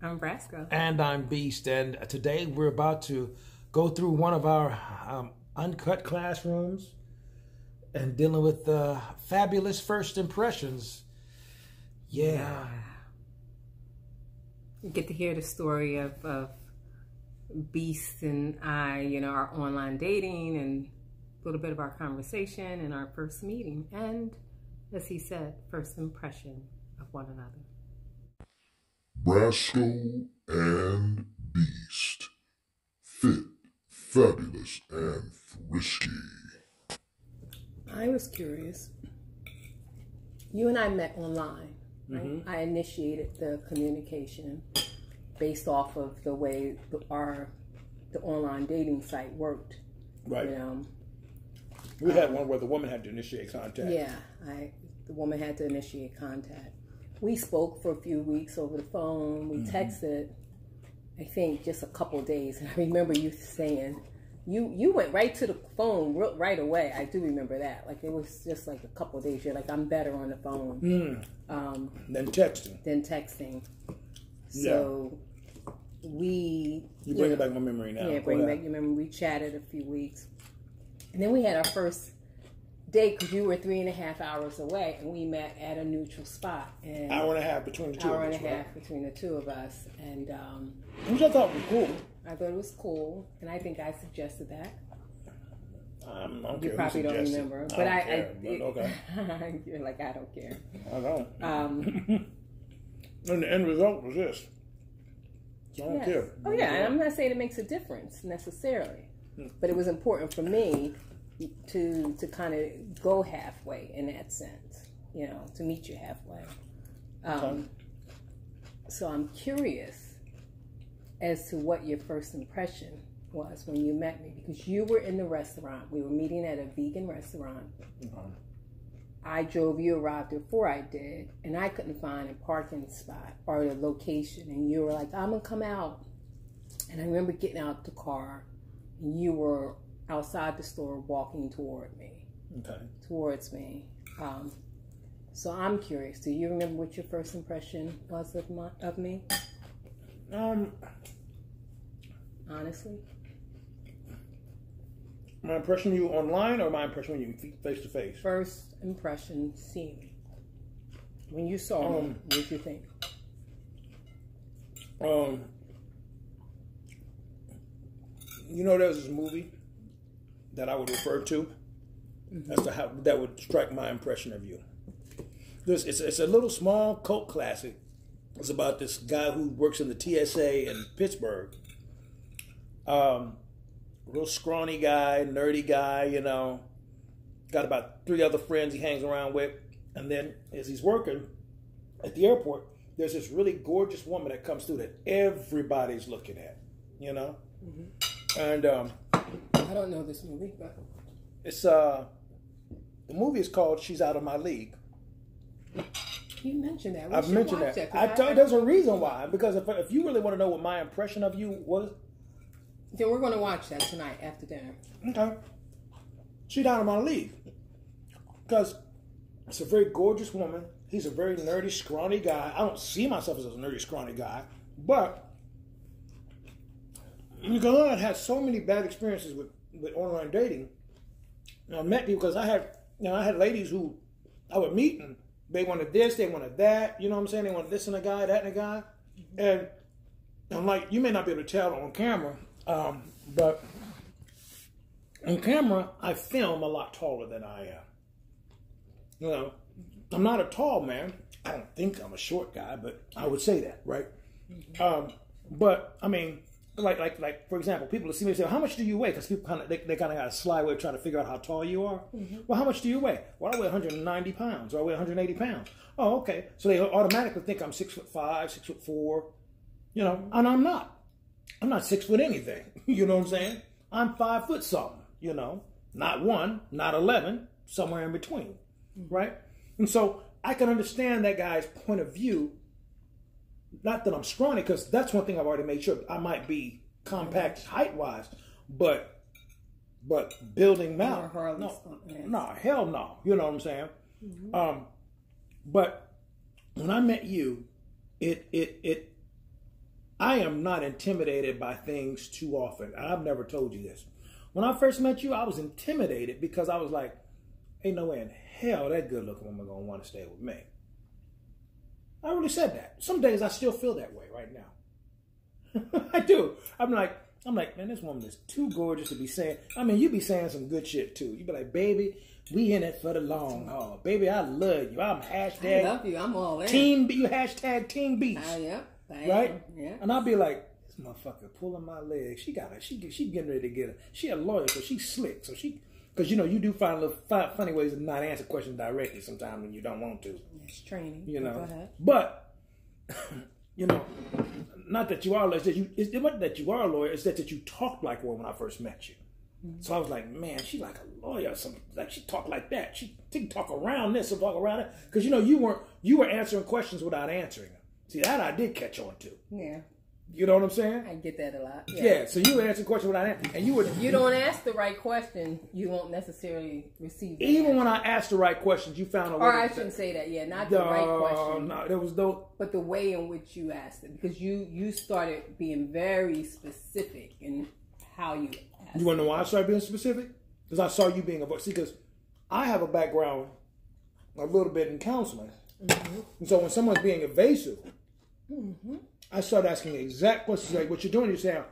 I'm Brasco. And I'm Beast. And today we're about to go through one of our uncut classrooms and dealing with fabulous first impressions. Yeah. You get to hear the story of Beast and I, our online dating and a little bit of our conversation and our first meeting. And, as he said, first impression of one another. Brasco and Beast. Fit, fabulous, and frisky. I was curious. You and I met online, right? Mm-hmm. I initiated the communication based off of the way the online dating site worked. Right. We had one where the woman had to initiate contact. Yeah, the woman had to initiate contact. We spoke for a few weeks over the phone. We texted, I think, just a couple of days. And I remember you saying, you went right to the phone right away. I do remember that. Like, it was just like a couple of days. You're like, I'm better on the phone. Than texting. So we... You bring it back my memory now. Yeah, bring back your memory. We chatted a few weeks. And then we had our first date because you were 3.5 hours away, and we met at a neutral spot. And hour and a half between the two of us. Hour and a half between the two of us. And which I thought was cool. I thought it was cool, and I think I suggested that. You probably don't remember, but okay. You're like, I don't care. I don't. And the end result was this. So I don't care. Oh yeah, and I'm not saying it makes a difference necessarily, but it was important for me to kind of go halfway in that sense, to meet you halfway. Okay. So I'm curious as to what your first impression was when you met me, because you were in the restaurant. We were meeting at a vegan restaurant. I drove, you arrived before I did, and I couldn't find a parking spot or the location, and you were like, I'm gonna come out. And I remember getting out the car, and you were outside the store walking toward me. Towards me. So I'm curious, do you remember what your first impression was of me? Honestly? My impression of you online or my impression of you face to face? First impression, seeing me. When you saw me, what did you think? There's this movie that I would refer to as to how that would strike my impression of you. It's a little small cult classic. It's about this guy who works in the TSA in Pittsburgh. Real scrawny guy, nerdy guy, Got about 3 other friends he hangs around with. And then as he's working at the airport, there's this really gorgeous woman that comes through that everybody's looking at, And I don't know this movie, but it's the movie is called She's Out of My League. You mentioned that. I've mentioned that. I tell you, there's a reason why. Because if you really want to know what my impression of you was, then we're going to watch that tonight after dinner. Okay. She's out of my league. Because it's a very gorgeous woman. He's a very nerdy, scrawny guy. I don't see myself as a nerdy, scrawny guy. But because I had so many bad experiences with online dating, I met people because I had ladies who I would meet and they wanted this, they wanted that. You know what I'm saying? They wanted this in a guy, that in a guy. And I'm like, you may not be able to tell on camera, but on camera, I film a lot taller than I am. I'm not a tall man. I don't think I'm a short guy, but I would say that, right? But I mean, like for example, people will see me and say, "How much do you weigh?" Because people kind of got a sly way of trying to figure out how tall you are. Well, how much do you weigh? Well, I weigh 190 pounds, or I weigh 180 pounds. Oh, okay. So they automatically think I'm 6'5", 6'4", and I'm not. I'm not 6 foot anything. You know what I'm saying? I'm 5 foot something. Not 1, not 11, somewhere in between, right? And so I can understand that guy's point of view. Not that I'm scrawny, because that's one thing I've already made sure. I might be compact height-wise, but building mouth, no, hell no. You know what I'm saying? But when I met you, it I am not intimidated by things too often. I've never told you this. When I first met you, I was intimidated because I was like, ain't no way in hell that good looking woman gonna want to stay with me. I really said that. Some days I still feel that way right now. I do. I'm like, man, this woman is too gorgeous to be saying. I mean, you be saying some good shit too. You be like, baby, we in it for the long haul. Baby, I love you. I'm hashtag. I love you. I'm all in. Team, you hashtag Team Beast. Yeah. Right? Yeah. And I'll be like, this motherfucker pulling my leg. She getting ready to get her. She a lawyer, so she's slick. So because you know, you do find little funny ways to not answer questions directly sometimes when you don't want to. It's training. You know. Go ahead. But you know, not that you are a lawyer. It's not that you are a lawyer. It's that you talked like one when I first met you. Mm-hmm. So I was like, man, she's like a lawyer or something. Like she talked like that. She can talk around this or talk around it. Because you know, you were answering questions without answering them. See, that I did catch on to. Yeah. You know what I'm saying? I get that a lot. Yeah, so you would answer questions without answering. And you would. If you don't ask the right question, you won't necessarily receive the Even answer. when I asked the right questions, you found a way. Or I shouldn't say that. Yeah, not the right question. No, there was no. But the way in which you asked it. Because you started being very specific in how you asked. You want to know why I started being specific? Because I saw you being a voice. See, because I have a background a little bit in counseling. Mm-hmm. And so when someone's being evasive, mm-hmm. I start asking exact questions like, what you're doing, you're saying,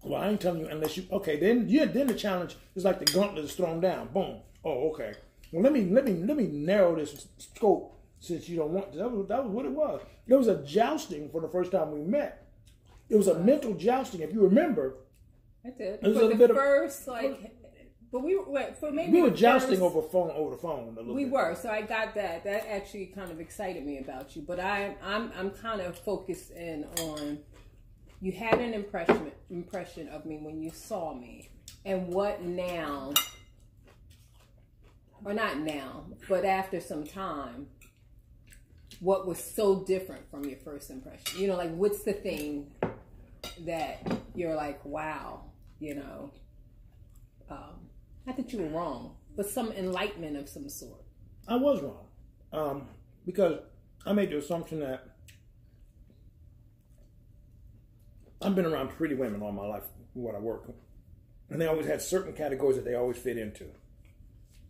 well, I ain't telling you unless you, okay, then the challenge is like the gauntlet is thrown down. Boom. Oh, okay. Well, let me narrow this scope since you don't want to. That was what it was. There was a jousting for the first time we met. It was a mental jousting, if you remember. I did. It was but a the bit first, but we were jousting over the phone a little we bit. were, so I got that. That actually kind of excited me about you. But I'm kind of focused in on. You had an impression of me when you saw me, and what now, or not now, but after some time, what was so different from your first impression? You know, like what's the thing that you're like, wow, you know. Not that you were wrong, but some enlightenment of some sort. I was wrong. Because I made the assumption that I've been around pretty women all my life, what I work. And they always had certain categories that they always fit into.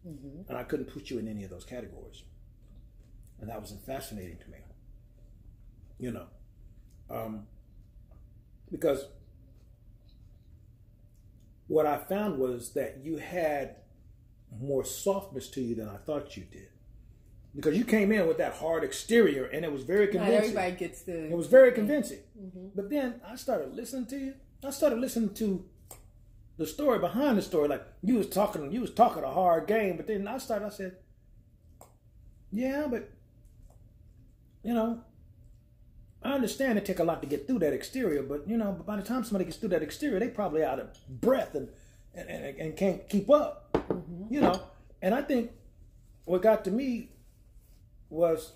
Mm-hmm. And I couldn't put you in any of those categories. And that was fascinating to me. You know. Because what I found was that you had more softness to you than I thought you did. Because you came in with that hard exterior and it was very convincing. Not everybody gets the... It was very convincing. Mm-hmm. But then I started listening to you. I started listening to the story behind the story. Like you was talking a hard game, but then I said, yeah, but you know, I understand it take a lot to get through that exterior, but you know, by the time somebody gets through that exterior, they probably out of breath and can't keep up. Mm-hmm. You know, and I think what got to me was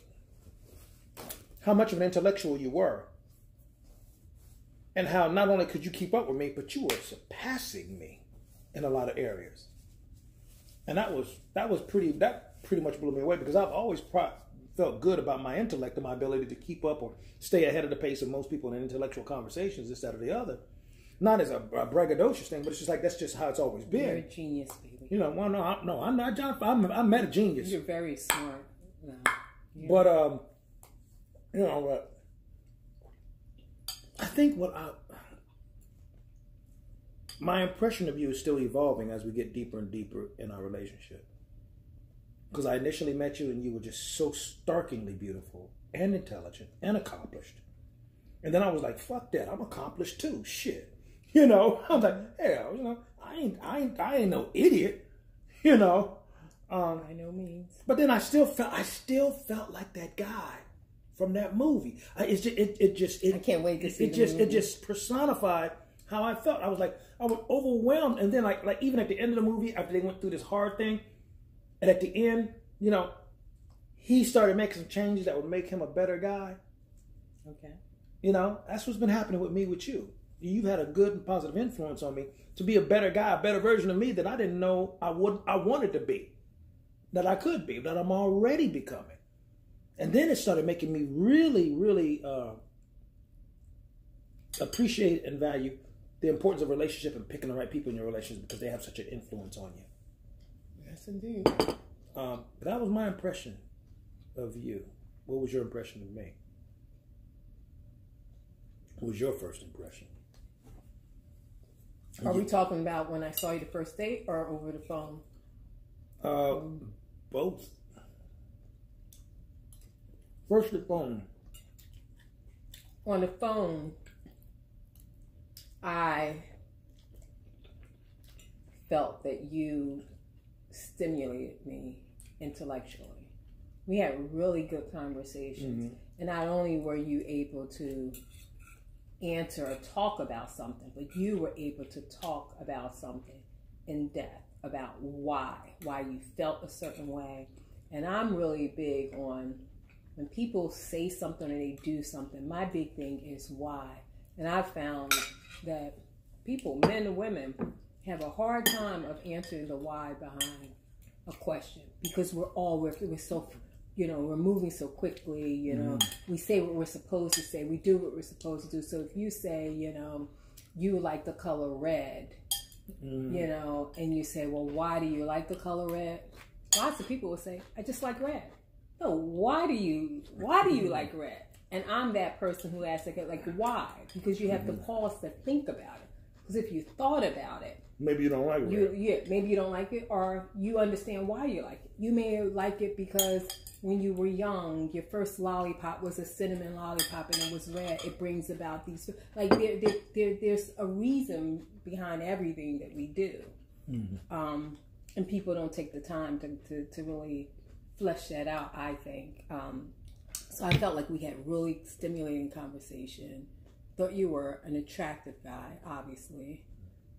how much of an intellectual you were, and how not only could you keep up with me, but you were surpassing me in a lot of areas. And that pretty much blew me away, because I've always felt good about my intellect and my ability to keep up or stay ahead of the pace of most people in intellectual conversations, this, that, or the other. Not as a braggadocious thing, but it's just like that's just how it's always been. You're a genius, baby. You know, well, no, I'm not John. I'm not a genius. You're very smart. No. Yeah. But you know, I think my impression of you is still evolving as we get deeper and deeper in our relationship. Because I initially met you and you were just so starkingly beautiful and intelligent and accomplished. And then I was like, fuck that, I'm accomplished too. Shit. You know, I was like, hell, you know, I ain't no idiot. You know. By no means. But then I still felt like that guy from that movie. I can't wait to see it just personified how I felt. I was overwhelmed, and then like even at the end of the movie, after they went through this hard thing, and at the end, you know, he started making some changes that would make him a better guy. Okay. You know, that's what's been happening with me with you. You've had a good and positive influence on me to be a better guy, a better version of me that I didn't know I wanted to be, that I could be, that I'm already becoming. And then it started making me really, really appreciate and value the importance of relationship and picking the right people in your relationship because they have such an influence on you. Yes, indeed. But that was my impression of you. What was your impression of me? What was your first impression? Are we talking about when I saw you the first date or over the phone? Both. First the phone. On the phone, I felt that you stimulated me intellectually. We had really good conversations. And not only were you able to answer or talk about something, but you were able to talk about something in depth, about why you felt a certain way. And I'm really big on when people say something or they do something, my big thing is why. And I've found that people, men and women, have a hard time of answering the why behind a question because we're so, we're moving so quickly, we say what we're supposed to say, we do what we're supposed to do. So if you say, you like the color red, and you say, well, why do you like the color red? Lots of people will say, I just like red. No, why do you like red? And I'm that person who asks, like, why? Because you have to pause to think about it. Because if you thought about it, maybe you don't like it. Maybe you don't like it, or you understand why you like it. You may like it because when you were young, your first lollipop was a cinnamon lollipop and it was red. It brings about these, like, there's a reason behind everything that we do. And people don't take the time to really flesh that out, I think. So I felt like we had really stimulating conversation. Thought you were an attractive guy, obviously.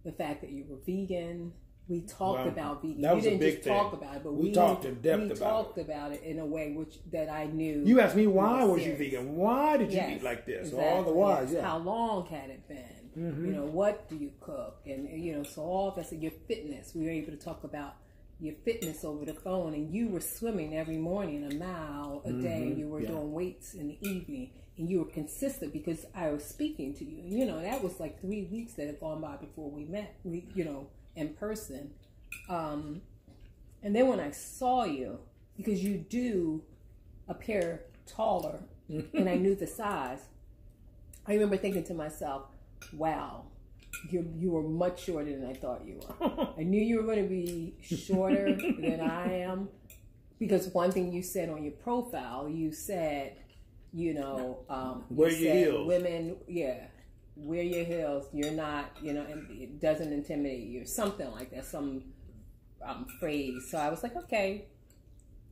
The fact that you were vegan. We talked about vegan. That was you didn't a big just thing. Talk about it, but we talked in depth we talked about it in a way that I knew. You asked me why was you vegan? Why did you eat like this? Exactly. All the whys, How long had it been? What do you cook? And so all of us, your fitness. We were able to talk about your fitness over the phone, and you were swimming every morning a mile a day, and you were doing weights in the evening, and you were consistent because I was speaking to you. That was like 3 weeks that had gone by before we met, in person. And then when I saw you, because you do appear taller, and I knew the size, I remember thinking to myself, wow, you were much shorter than I thought you were. I knew you were going to be shorter than I am, because one thing you said on your profile, you said, wear your heels. Women, wear your heels. You're not, and it doesn't intimidate you, or something like that, some phrase. So I was like, okay,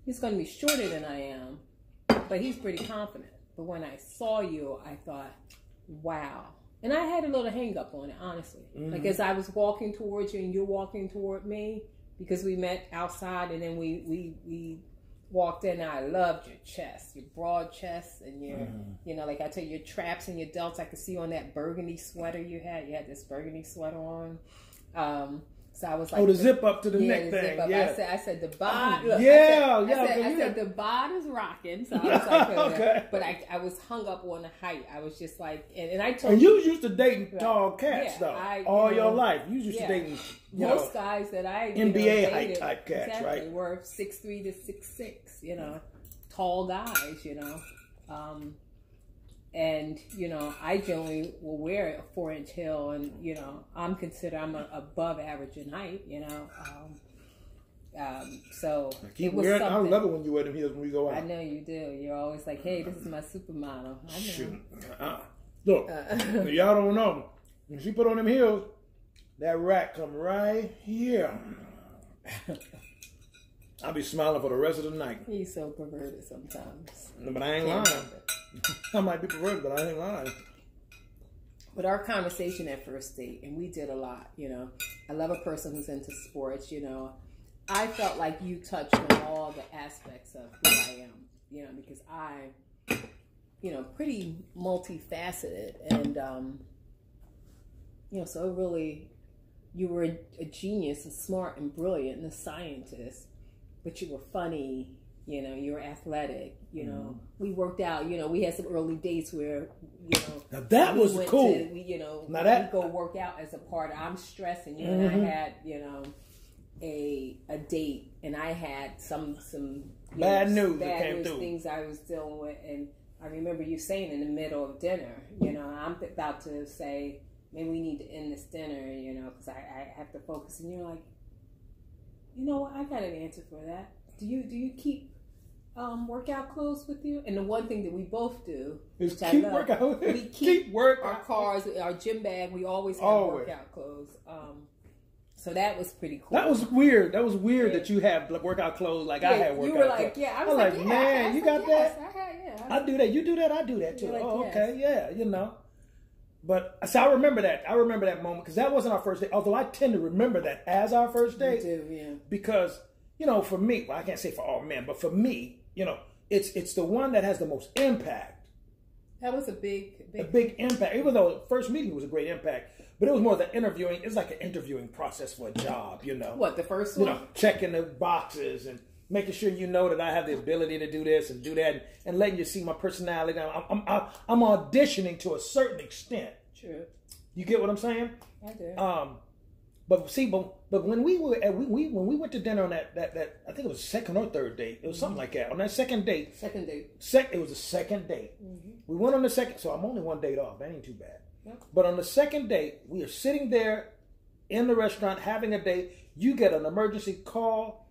he's going to be shorter than I am, but he's pretty confident. But when I saw you, I thought, wow. And I had a little hang up on it, honestly. Like as I was walking towards you and you're walking toward me, because we met outside and then we walked in, and I loved your chest, your broad chest, and your, like I tell you, your traps and your delts. I could see on that burgundy sweater you had. You had this burgundy sweater on. So I was like, the zip up to the neck thing. Yeah. I said the bod. I said the bod is rocking. So I was like, okay. But I was hung up on the height. I was just like, and I told and you used to dating tall cats though, all your life. You used to dating most guys that I NBA height type cats, right? Were 6'3" to 6'6", tall guys, and I generally will wear a 4-inch heel, and I'm above average in height, so it was something. I love it when you wear them heels when we go out. I know you do. You're always like, hey, this is my supermodel. I know. Shoot. Look, y'all don't know, when she put on them heels, that rack come right here. I'll be smiling for the rest of the night. He's so perverted sometimes. But I ain't lying. I might be perverted, but I ain't lying. But our conversation at first date, and we did a lot, I love a person who's into sports, I felt like you touched on all the aspects of who I am, because I, pretty multifaceted. And, so it really, you were a genius and smart and brilliant and a scientist, but you were funny, You know, you were athletic. You know, we worked out. You know, we had some early dates where, you know, now that was cool. You know, now that, we go work out as a part. I'm stressing. You and I had, you know, a date, and I had some bad news that came through. Things I was dealing with, and I remember you saying in the middle of dinner, you know, I'm about to say, maybe we need to end this dinner, you know, because I have to focus, and you're like, you know what, I got an answer for that. Do you keep workout clothes with you? And the one thing that we both do is keep workout. We keep our cars, our gym bag. We always have workout clothes. So that was pretty cool. That was weird. That was weird that you have workout clothes like I had workout clothes. You were like, yeah. I was like, yeah, man, you got that? I do that. You do that? I do that too. Like, okay, yeah, you know. But so I remember that. I remember that moment because that wasn't our first date. Although I tend to remember that as our first date. Me too, yeah. Because, you know, for me, well, I can't say for all men, but for me, you know, it's the one that has the most impact. That was a big impact. Even though the first meeting was a great impact. But it was more the interviewing. It's like an interviewing process for a job, you know. What, the first one? You know, checking the boxes and making sure you know that I have the ability to do this and do that, and letting you see my personality. I'm auditioning to a certain extent. True. You get what I'm saying? I do. But when we went to dinner on that I think it was second or third date. It was something like that. On that second date. It was the second date. Mm-hmm. We went on the second. So I'm only one date off. That ain't too bad. But on the second date, we are sitting there in the restaurant having a date. You get an emergency call.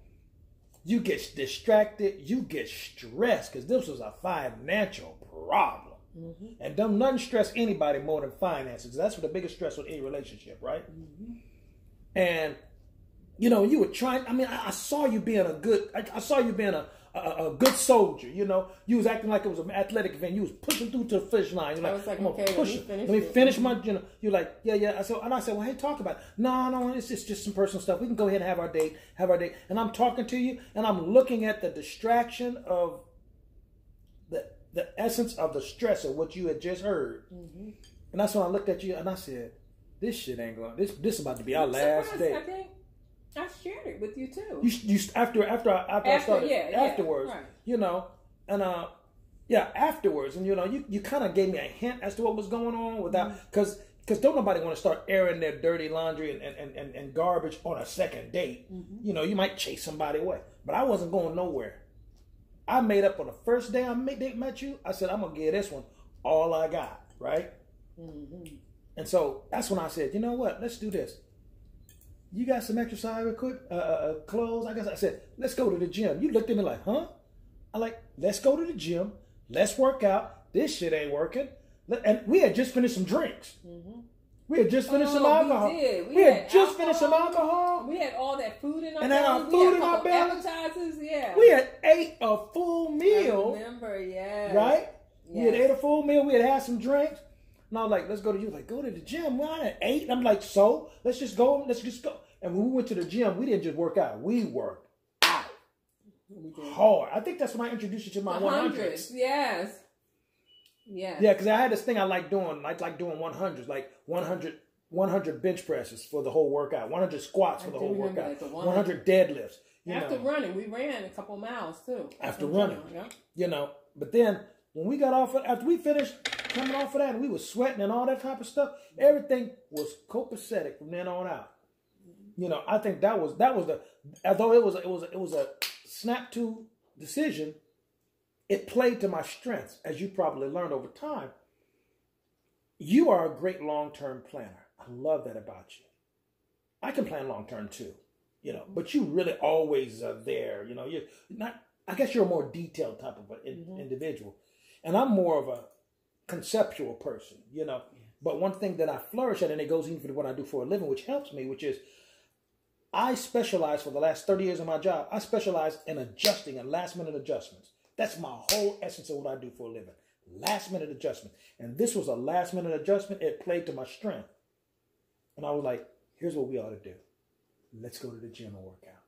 You get distracted. You get stressed because this was a financial problem. Mm-hmm. And nothing stress anybody more than finances. That's what the biggest stress with any relationship, right? Mm-hmm. And, you know, you were trying. I mean, I saw you being a good good soldier, you know. You was acting like it was an athletic event. You was pushing through to the finish line. You're like, I was like, okay, let me finish my, you know. You're like, yeah. I said, well, hey, talk about it. No, it's just some personal stuff. We can go ahead and have our date. And I'm talking to you, and I'm looking at the distraction of the essence of the stress of what you had just heard. Mm-hmm. And that's when I looked at you, and I said, this shit ain't going. This is about to be our last date. I think I shared it with you too. You after I started afterwards, right. You know, and afterwards, and you know, you kind of gave me a hint as to what was going on without because don't nobody want to start airing their dirty laundry and garbage on a second date. Mm-hmm. You know, you might chase somebody away, but I wasn't going nowhere. I made up on the first day I met you. I said I'm gonna give this one all I got, right? Mm-hmm. And so that's when I said, you know what? Let's do this. You got some exercise clothes? I guess I said, let's go to the gym. You looked at me like, huh? I'm like, let's go to the gym. Let's work out. This shit ain't working. And we had just finished some drinks. Mm-hmm. We had just finished some alcohol. We did. We had just finished some alcohol. We had all that food in our bellies. And then our food in our bellies. Appetizers, yeah. We had ate a full meal. I remember, yeah. Right? Yes. We had ate a full meal. We had some drinks. And I was like, let's go to you. Like, go to the gym. Well, I had 8. And I'm like, so? Let's just go. And when we went to the gym, we didn't just work out. We worked out. Hard. I think that's when I introduced you to my 100s. Yes. Yeah. Yeah, because I had this thing I like doing. I like doing 100s, like 100 bench presses for the whole workout, 100 squats for the whole workout, 100 deadlifts. After running, we ran a couple miles too. After running, you know. But then when we got off, after we finished coming off of that, and we were sweating and all that type of stuff, everything was copacetic from then on out. You know, I think that was the, although it was a snap to decision. It played to my strengths, as you probably learned over time. You are a great long-term planner. I love that about you. I can plan long-term too, you know, but you really always are there. You know, you're not, I guess you're a more detailed type of individual. And I'm more of a conceptual person, you know. But one thing that I flourish at, and it goes even for what I do for a living, which helps me, which is I specialize for the last 30 years of my job. I specialize in adjusting and last-minute adjustments. That's my whole essence of what I do for a living. Last minute adjustment. And this was a last minute adjustment. It played to my strength. And I was like, here's what we ought to do. Let's go to the gym and work out.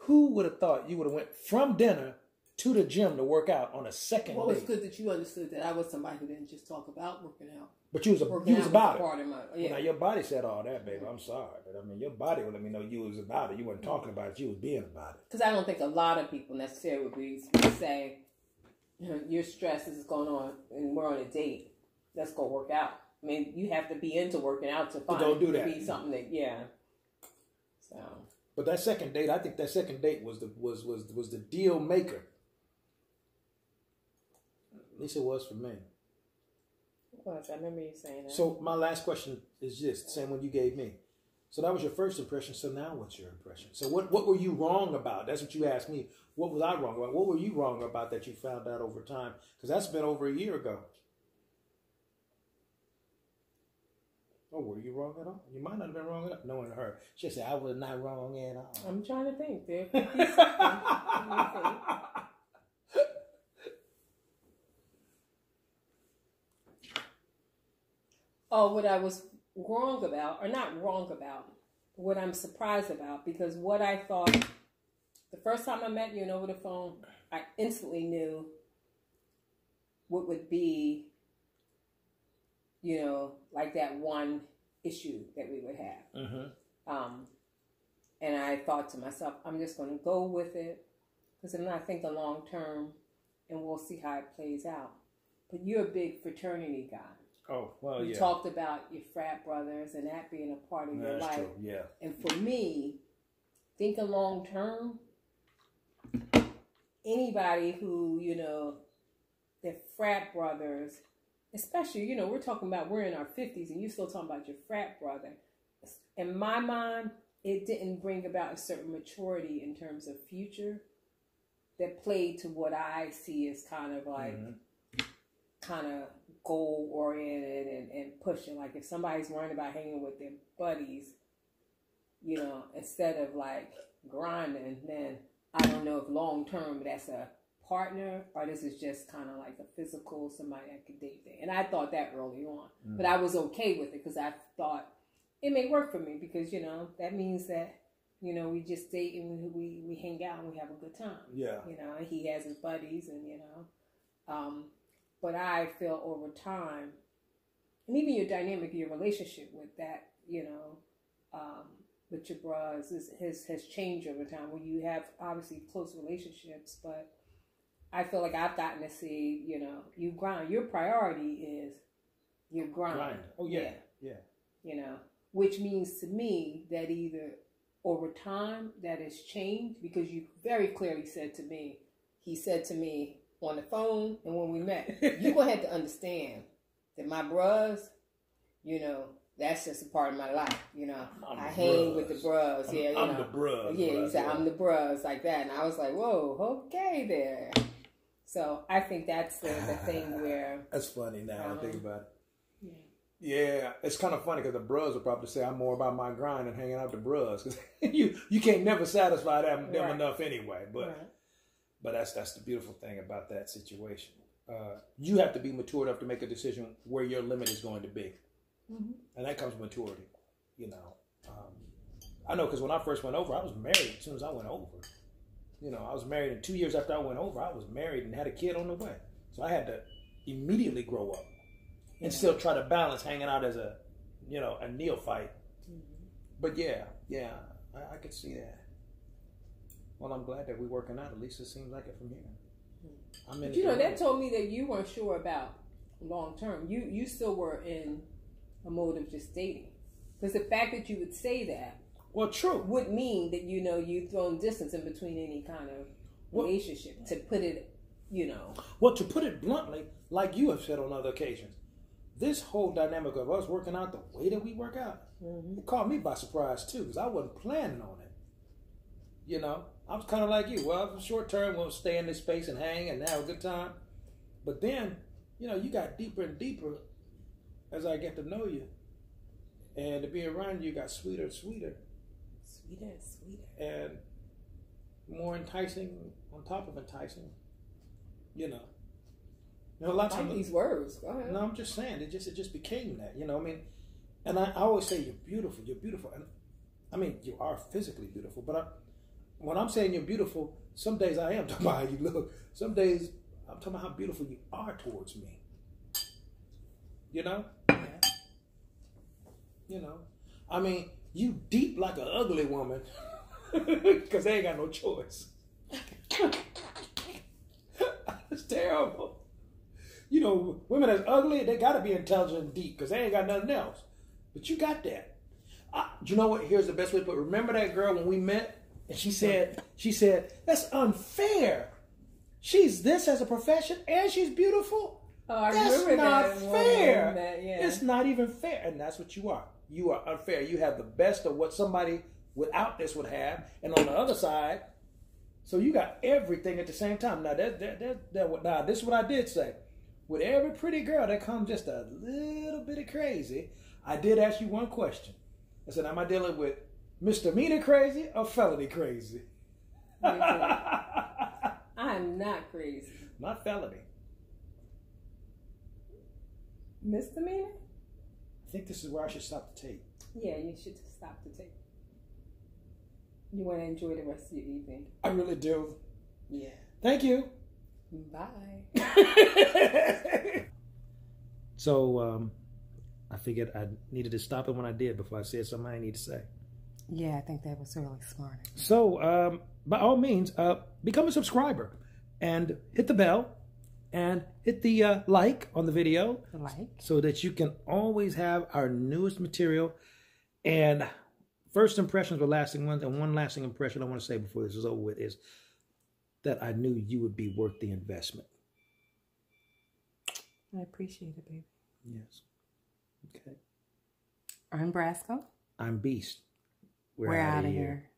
Who would have thought you would have went from dinner to the gym to work out on a second Well, date. it's good that you understood that I was somebody who didn't just talk about working out. But you was about it. Part of my, yeah. Now, your body said all that, baby. I'm sorry. But, I mean, your body would let me know you was about it. You wasn't talking about it. You was being about it. Because I don't think a lot of people necessarily would say, your stress is going on and we're on a date. Let's go work out. I mean, you have to be into working out to find don't do that. To be something that, yeah. So. But that second date, I think that second date was the deal maker. At least it was for me. I remember you saying that. So my last question is this, the same one you gave me. So that was your first impression. So now what's your impression? So what were you wrong about? That's what you asked me. What was I wrong about? What were you wrong about that you found out over time? Because that's been over a year ago. Oh, were you wrong at all? You might not have been wrong at all. Knowing her. She said, I was not wrong at all. I'm trying to think. There. Oh, what I was wrong about, or not wrong about, what I'm surprised about, because what I thought, the first time I met you and over the phone, I instantly knew what would be, like that one issue that we would have. Mm-hmm. And I thought to myself, I'm just going to go with it, because I'm not thinking long term, and we'll see how it plays out. But you're a big fraternity guy. Oh, well, you talked about your frat brothers and that being a part of your life. True. Yeah. And for me, thinking long term, anybody who, their frat brothers, especially, we're talking about we're in our 50s and you're still talking about your frat brother. In my mind, it didn't bring about a certain maturity in terms of future that played to what I see as kind of like, kind of goal oriented and pushing. Like if somebody's worrying about hanging with their buddies, instead of like grinding, then I don't know if long term that's a partner or this is just kind of like a physical somebody I could date there. And I thought that early on, but I was okay with it because I thought it may work for me because that means that we just date and we hang out and we have a good time. Yeah. And he has his buddies and but I feel over time, and even your dynamic, your relationship with that, with your bros has changed over time. Where you have obviously close relationships, but I feel like I've gotten to see, you grind. Your priority is your grind. Oh yeah, yeah. Which means to me that either over time that has changed because you very clearly said to me, he said to me, on the phone and when we met, you're going to have to understand that my bros, that's just a part of my life. I hang with the bros. I'm the bros. Yeah, he said, I'm the bros, like that. And I was like, whoa, okay there. So I think that's the thing where... That's funny now I think about it. Yeah, it's kind of funny because the bros will probably say I'm more about my grind and hanging out with the bros. Because you can't never satisfy them enough anyway. But that's the beautiful thing about that situation. You have to be mature enough to make a decision where your limit is going to be. Mm-hmm. And that comes with maturity, I know because when I first went over, I was married as soon as I went over. I was married, and 2 years after I went over, I was married and had a kid on the way. So I had to immediately grow up and still try to balance hanging out as a neophyte. Mm-hmm. But yeah, I could see that. Well, I'm glad that we're working out. At least it seems like it from here. But that told me that you weren't sure about long term. You still were in a mode of just dating. Because the fact that you would say that, true, would mean that you've thrown distance in between any kind of relationship. To put it, Well, to put it bluntly, like you have said on other occasions, this whole dynamic of us working out the way that we work out, it caught me by surprise too, because I wasn't planning on it. I was kind of like you. Well, for short term, we'll stay in this space and hang and have a good time. But then, you got deeper and deeper as I get to know you. And to be around you got sweeter and sweeter. Sweeter and sweeter. And more enticing on top of enticing. A lot of times. These words. Go ahead. No, I'm just saying. It just became that. And I always say you're beautiful. You're beautiful. And I mean, you are physically beautiful, but when I'm saying you're beautiful, some days I am talking about how you look. Some days I'm talking about how beautiful you are towards me. You know? Yeah. You know? I mean, you deep like an ugly woman because they ain't got no choice. It's terrible. You know, women that's ugly, they got to be intelligent and deep because they ain't got nothing else. But you got that. You know what? Here's the best way to put it. Remember that girl when we met? And she said, that's unfair. She's this as a profession and she's beautiful. Oh, I that's remember not that. fair. That, yeah. It's not even fair. And that's what you are. You are unfair. You have the best of what somebody without this would have. And on the other side, so you got everything at the same time. Now, now this is what I did say. With every pretty girl that comes just a little bit of crazy, I did ask you one question. I said, am I dealing with misdemeanor crazy or felony crazy? I'm not crazy. Not felony. Misdemeanor? I think this is where I should stop the tape. Yeah, you should stop the tape. You want to enjoy the rest of your evening. I really do. Yeah. Thank you. Bye. So, I figured I needed to stop it when I did before I said something I didn't need to say. Yeah, I think that was really smart. So, by all means, become a subscriber and hit the bell and hit the like on the video. So that you can always have our newest material. And first impressions were lasting ones. And one lasting impression I want to say before this is over with is that I knew you would be worth the investment. I appreciate it, baby. Yes. Okay. I'm Brasco. I'm Beast. We're out of here.